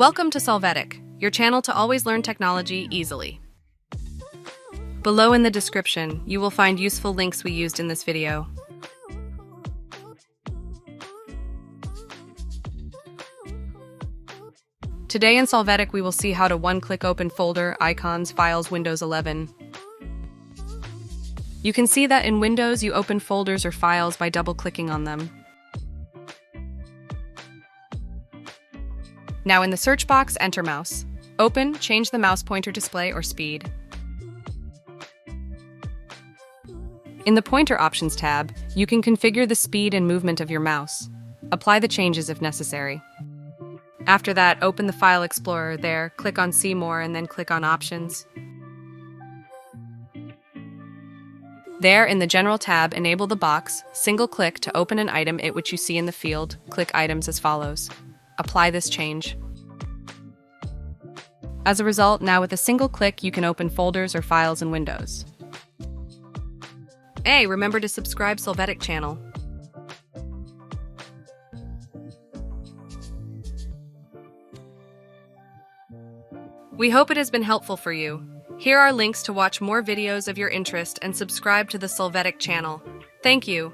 Welcome to Solvetic, your channel to always learn technology easily. Below in the description, you will find useful links we used in this video. Today in Solvetic, we will see how to one-click open folder, icons, files, Windows 11. You can see that in Windows, you open folders or files by double-clicking on them. Now in the search box, enter mouse. Open, change the mouse pointer display or speed. In the Pointer Options tab, you can configure the speed and movement of your mouse. Apply the changes if necessary. After that, open the File Explorer there, click on See More, and then click on Options. There, in the General tab, enable the box, single-click to open an item which you see in the field, click Items as follows. Apply this change. As a result, now with a single click, you can open folders or files in Windows. Hey, remember to subscribe Solvetic channel. We hope it has been helpful for you. Here are links to watch more videos of your interest and subscribe to the Solvetic channel. Thank you.